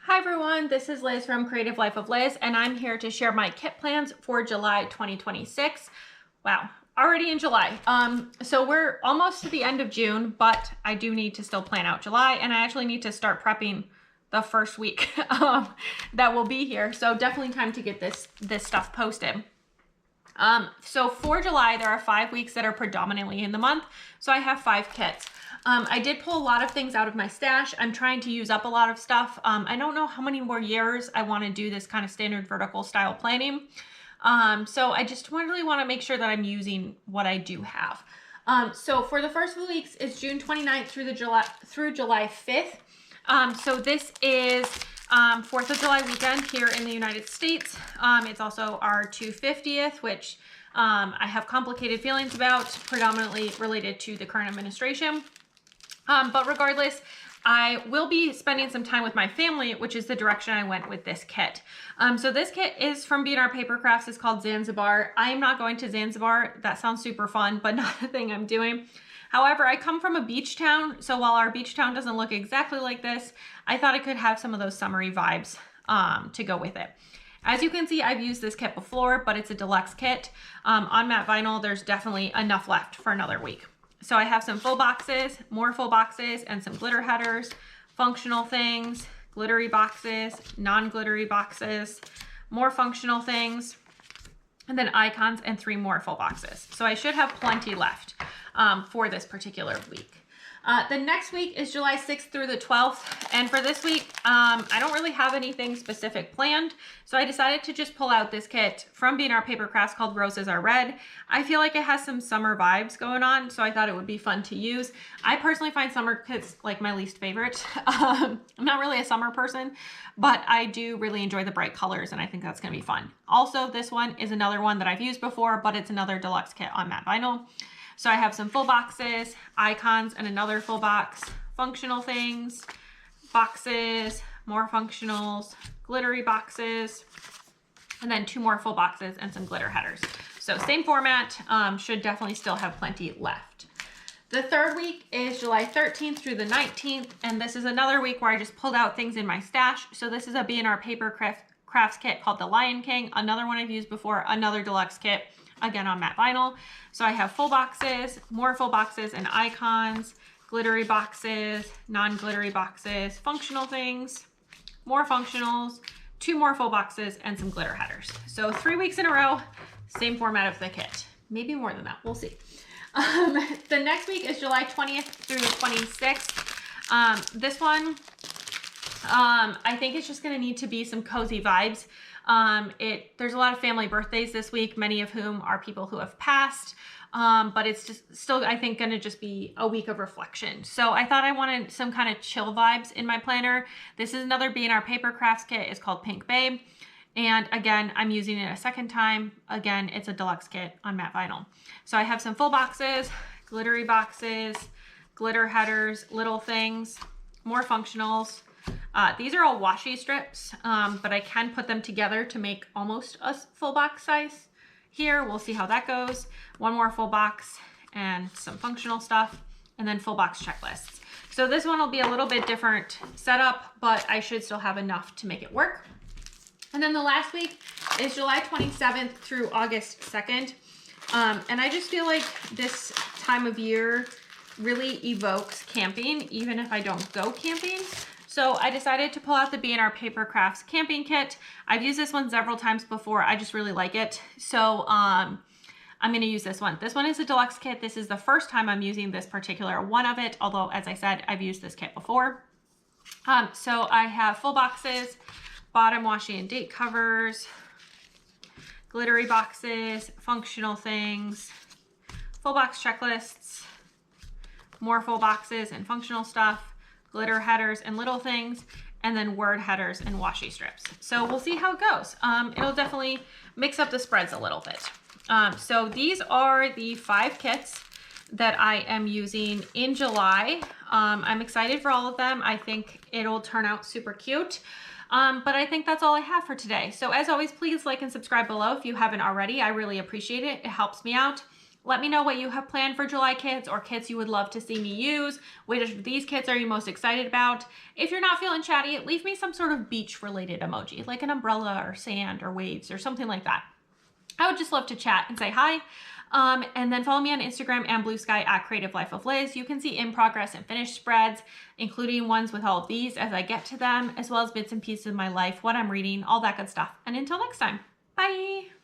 Hi everyone, this is Liz from Creative Life of Liz, and I'm here to share my kit plans for July 2026. Wow, already in July. So we're almost to the end of June, but I do need to still plan out July, and I actually need to start prepping the first week that will be here. So definitely time to get this stuff posted. So for July, there are 5 weeks that are predominantly in the month. So I have 5 kits. I did pull a lot of things out of my stash. I'm trying to use up a lot of stuff. I don't know how many more years I want to do this kind of standard vertical style planning. So I just really want to make sure that I'm using what I do have. So for the first few weeks is June 29th through July 5th. So this is 4th of July weekend here in the United States. It's also our 250th, which I have complicated feelings about, predominantly related to the current administration. But regardless, I will be spending some time with my family, which is the direction I went with this kit. So this kit is from B&R Paper Crafts. It's called Zanzibar. I am not going to Zanzibar. That sounds super fun, but not a thing I'm doing. However, I come from a beach town, so while our beach town doesn't look exactly like this, I thought it could have some of those summery vibes to go with it. As you can see, I've used this kit before, but it's a deluxe kit. On matte vinyl, there's definitely enough left for another week. So I have some full boxes, more full boxes, and some glitter headers, functional things, glittery boxes, non-glittery boxes, more functional things, and then icons and 3 more full boxes. So I should have plenty left for this particular week. The next week is July 6th through the 12th. And for this week, I don't really have anything specific planned. So I decided to just pull out this kit from B&R Paper Crafts called Roses Are Red. I feel like it has some summer vibes going on, so I thought it would be fun to use. I personally find summer kits like my least favorite. I'm not really a summer person, but I do really enjoy the bright colors, and I think that's gonna be fun. Also, this one is another one that I've used before, but it's another deluxe kit on matte vinyl. So I have some full boxes, icons, and another full box, functional things, boxes, more functionals, glittery boxes, and then 2 more full boxes and some glitter headers. So same format, should definitely still have plenty left. The third week is July 13th through the 19th, and this is another week where I just pulled out things in my stash. So this is a B&R Paper Crafts kit called the Lion King, another one I've used before, another deluxe kit, again on matte vinyl. So I have full boxes, more full boxes and icons, glittery boxes, non-glittery boxes, functional things, more functionals, 2 more full boxes, and some glitter headers. So 3 weeks in a row, same format of the kit. Maybe more than that, we'll see. The next week is July 20th through the 26th. This one, I think it's just gonna need to be some cozy vibes. There's a lot of family birthdays this week, many of whom are people who have passed, but it's just still, I think, going to just be a week of reflection. So I thought I wanted some kind of chill vibes in my planner. This is another B&R Paper Crafts kit. It's called Pink Babe. And again, I'm using it a second time. Again, it's a deluxe kit on matte vinyl. So I have some full boxes, glittery boxes, glitter headers, little things, more functionals. These are all washi strips, but I can put them together to make almost a full box size here. We'll see how that goes. 1 more full box and some functional stuff, and then full box checklists. So this one will be a little bit different setup, but I should still have enough to make it work. And then the last week is July 27th through August 2nd. And I just feel like this time of year really evokes camping, even if I don't go camping. So I decided to pull out the B&R Paper Crafts Camping Kit. I've used this one several times before. I just really like it. So I'm going to use this one. This one is a deluxe kit. This is the first time I'm using this particular one of it, although, as I said, I've used this kit before. So I have full boxes, bottom washi and date covers, glittery boxes, functional things, full box checklists, more full boxes and functional stuff, glitter headers and little things, and then word headers and washi strips. So we'll see how it goes. It'll definitely mix up the spreads a little bit. So these are the 5 kits that I am using in July. I'm excited for all of them. I think it'll turn out super cute. But I think that's all I have for today. So as always, please like and subscribe below if you haven't already. I really appreciate it. It helps me out. Let me know what you have planned for July kits or kits you would love to see me use. Which of these kits are you most excited about? If you're not feeling chatty, leave me some sort of beach related emoji, like an umbrella or sand or waves or something like that. I would just love to chat and say hi. And then follow me on Instagram and Blue Sky at Creative Life of Liz. You can see in progress and finished spreads, including ones with all of these as I get to them, as well as bits and pieces of my life, what I'm reading, all that good stuff. And until next time, bye.